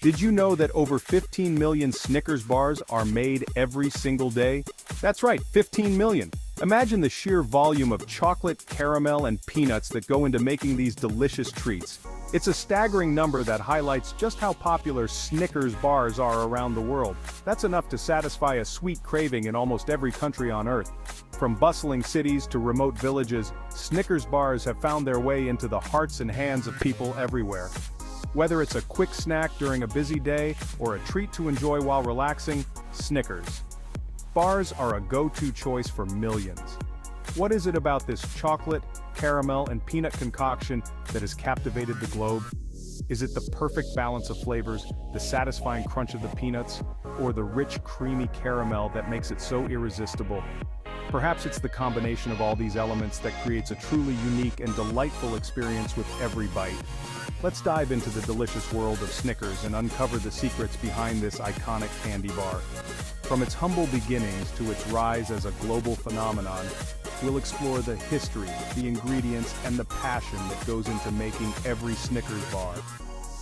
Did you know that over 15 million Snickers bars are made every single day? That's right, 15 million. Imagine the sheer volume of chocolate, caramel, and peanuts that go into making these delicious treats. It's a staggering number that highlights just how popular Snickers bars are around the world. That's enough to satisfy a sweet craving in almost every country on Earth. From bustling cities to remote villages, Snickers bars have found their way into the hearts and hands of people everywhere. Whether it's a quick snack during a busy day or a treat to enjoy while relaxing, Snickers bars are a go-to choice for millions. What is it about this chocolate, caramel, and peanut concoction that has captivated the globe? Is it the perfect balance of flavors, the satisfying crunch of the peanuts, or the rich, creamy caramel that makes it so irresistible? Perhaps it's the combination of all these elements that creates a truly unique and delightful experience with every bite. Let's dive into the delicious world of Snickers and uncover the secrets behind this iconic candy bar. From its humble beginnings to its rise as a global phenomenon, we'll explore the history, the ingredients, and the passion that goes into making every Snickers bar.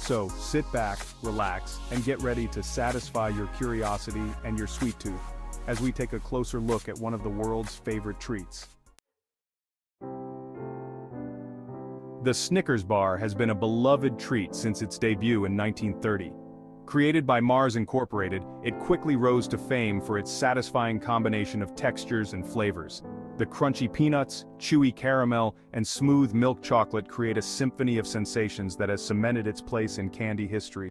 So, sit back, relax, and get ready to satisfy your curiosity and your sweet tooth as we take a closer look at one of the world's favorite treats. The Snickers bar has been a beloved treat since its debut in 1930. Created by Mars Incorporated, it quickly rose to fame for its satisfying combination of textures and flavors. The crunchy peanuts, chewy caramel, and smooth milk chocolate create a symphony of sensations that has cemented its place in candy history.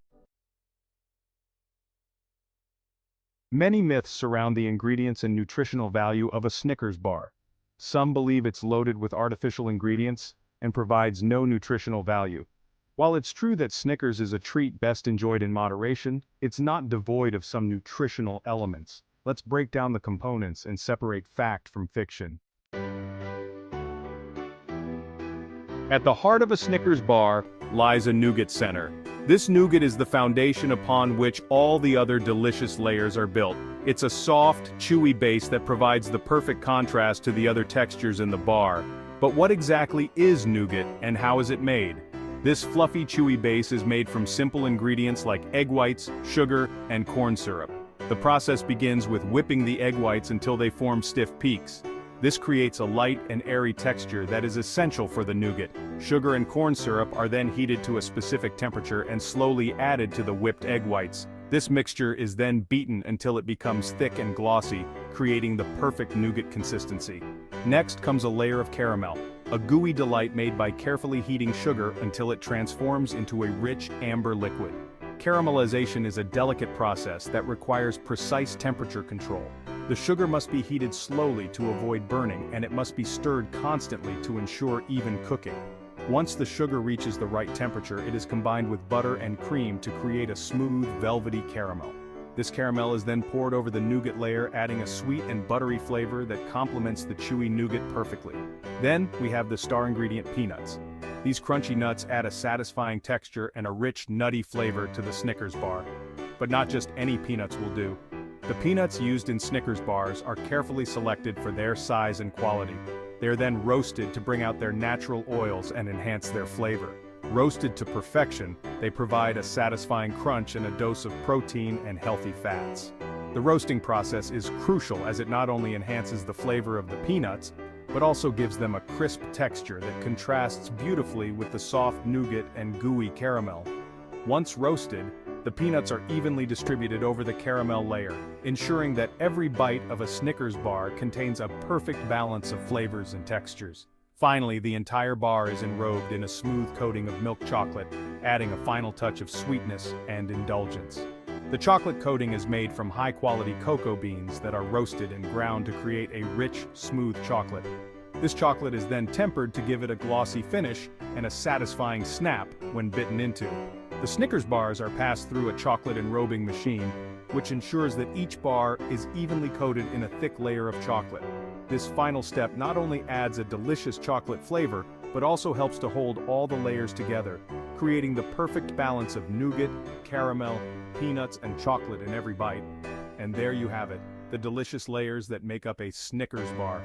Many myths surround the ingredients and nutritional value of a Snickers bar. Some believe it's loaded with artificial ingredients and provides no nutritional value. While it's true that Snickers is a treat best enjoyed in moderation, it's not devoid of some nutritional elements. Let's break down the components and separate fact from fiction. At the heart of a Snickers bar lies a nougat center. This nougat is the foundation upon which all the other delicious layers are built. It's a soft, chewy base that provides the perfect contrast to the other textures in the bar. But what exactly is nougat and how is it made? This fluffy, chewy base is made from simple ingredients like egg whites, sugar, and corn syrup. The process begins with whipping the egg whites until they form stiff peaks. This creates a light and airy texture that is essential for the nougat. Sugar and corn syrup are then heated to a specific temperature and slowly added to the whipped egg whites. This mixture is then beaten until it becomes thick and glossy, creating the perfect nougat consistency. Next comes a layer of caramel, a gooey delight made by carefully heating sugar until it transforms into a rich amber liquid. Caramelization is a delicate process that requires precise temperature control. The sugar must be heated slowly to avoid burning, and it must be stirred constantly to ensure even cooking. Once the sugar reaches the right temperature, it is combined with butter and cream to create a smooth, velvety caramel. This caramel is then poured over the nougat layer, adding a sweet and buttery flavor that complements the chewy nougat perfectly. Then, we have the star ingredient peanuts. These crunchy nuts add a satisfying texture and a rich, nutty flavor to the Snickers bar. But not just any peanuts will do. The peanuts used in Snickers bars are carefully selected for their size and quality. They are then roasted to bring out their natural oils and enhance their flavor. Roasted to perfection, they provide a satisfying crunch and a dose of protein and healthy fats. The roasting process is crucial as it not only enhances the flavor of the peanuts, but also gives them a crisp texture that contrasts beautifully with the soft nougat and gooey caramel. Once roasted, the peanuts are evenly distributed over the caramel layer, ensuring that every bite of a Snickers bar contains a perfect balance of flavors and textures. Finally, the entire bar is enrobed in a smooth coating of milk chocolate, adding a final touch of sweetness and indulgence. The chocolate coating is made from high-quality cocoa beans that are roasted and ground to create a rich, smooth chocolate. This chocolate is then tempered to give it a glossy finish and a satisfying snap when bitten into. The Snickers bars are passed through a chocolate enrobing machine, which ensures that each bar is evenly coated in a thick layer of chocolate. This final step not only adds a delicious chocolate flavor, but also helps to hold all the layers together, creating the perfect balance of nougat, caramel, peanuts, and chocolate in every bite. And there you have it, the delicious layers that make up a Snickers bar.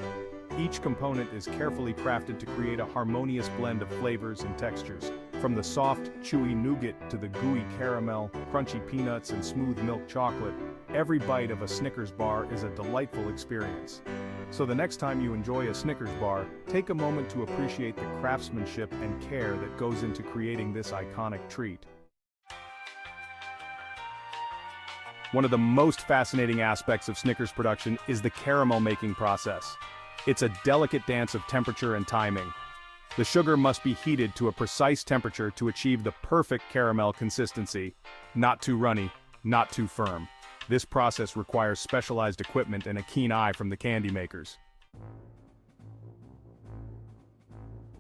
Each component is carefully crafted to create a harmonious blend of flavors and textures. From the soft, chewy nougat to the gooey caramel, crunchy peanuts, and smooth milk chocolate, every bite of a Snickers bar is a delightful experience. So the next time you enjoy a Snickers bar, take a moment to appreciate the craftsmanship and care that goes into creating this iconic treat. One of the most fascinating aspects of Snickers production is the caramel making process. It's a delicate dance of temperature and timing. The sugar must be heated to a precise temperature to achieve the perfect caramel consistency. Not too runny, not too firm. This process requires specialized equipment and a keen eye from the candy makers.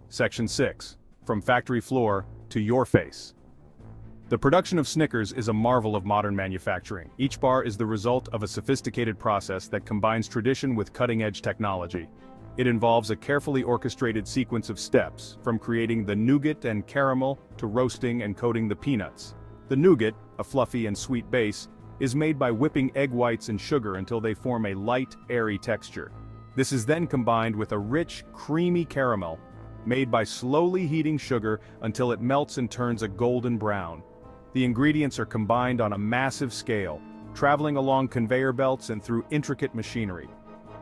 Section 6. From factory floor to your face. The production of Snickers is a marvel of modern manufacturing. Each bar is the result of a sophisticated process that combines tradition with cutting-edge technology. It involves a carefully orchestrated sequence of steps, from creating the nougat and caramel to roasting and coating the peanuts. The nougat, a fluffy and sweet base, is made by whipping egg whites and sugar until they form a light, airy texture. This is then combined with a rich, creamy caramel, made by slowly heating sugar until it melts and turns a golden brown. The ingredients are combined on a massive scale, traveling along conveyor belts and through intricate machinery.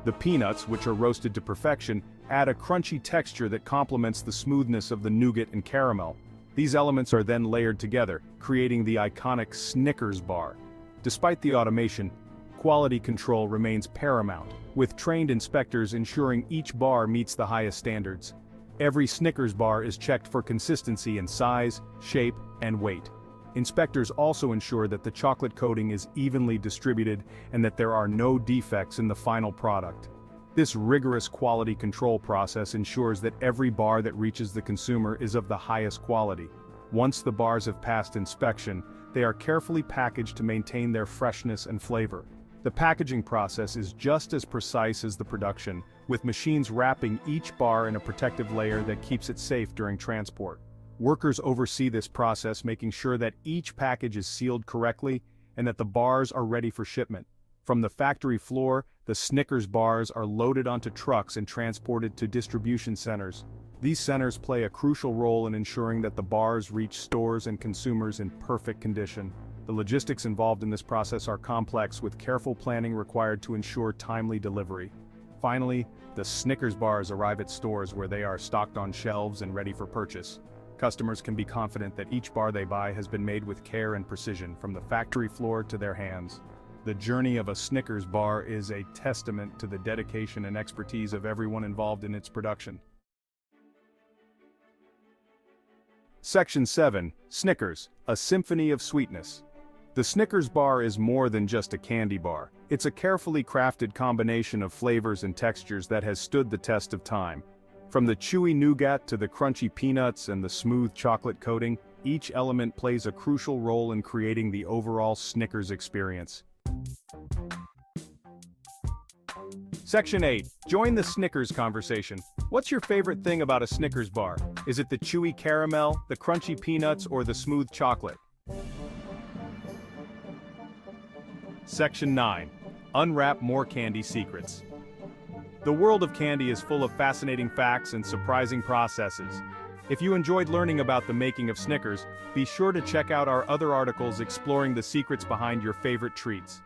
The peanuts, which are roasted to perfection, add a crunchy texture that complements the smoothness of the nougat and caramel. These elements are then layered together, creating the iconic Snickers bar. Despite the automation, quality control remains paramount, with trained inspectors ensuring each bar meets the highest standards. Every Snickers bar is checked for consistency in size, shape, and weight. Inspectors also ensure that the chocolate coating is evenly distributed and that there are no defects in the final product. This rigorous quality control process ensures that every bar that reaches the consumer is of the highest quality. Once the bars have passed inspection, they are carefully packaged to maintain their freshness and flavor. The packaging process is just as precise as the production, with machines wrapping each bar in a protective layer that keeps it safe during transport. Workers oversee this process, making sure that each package is sealed correctly and that the bars are ready for shipment. From the factory floor, the Snickers bars are loaded onto trucks and transported to distribution centers. These centers play a crucial role in ensuring that the bars reach stores and consumers in perfect condition. The logistics involved in this process are complex, with careful planning required to ensure timely delivery. Finally, the Snickers bars arrive at stores where they are stocked on shelves and ready for purchase. Customers can be confident that each bar they buy has been made with care and precision, from the factory floor to their hands. The journey of a Snickers bar is a testament to the dedication and expertise of everyone involved in its production. Section 7. Snickers, a symphony of sweetness. The Snickers bar is more than just a candy bar. It's a carefully crafted combination of flavors and textures that has stood the test of time. From the chewy nougat to the crunchy peanuts and the smooth chocolate coating, each element plays a crucial role in creating the overall Snickers experience. Section 8. Join the Snickers conversation. What's your favorite thing about a Snickers bar? Is it the chewy caramel, the crunchy peanuts, or the smooth chocolate? Section 9. Unwrap more candy secrets. The world of candy is full of fascinating facts and surprising processes. If you enjoyed learning about the making of Snickers, be sure to check out our other articles exploring the secrets behind your favorite treats.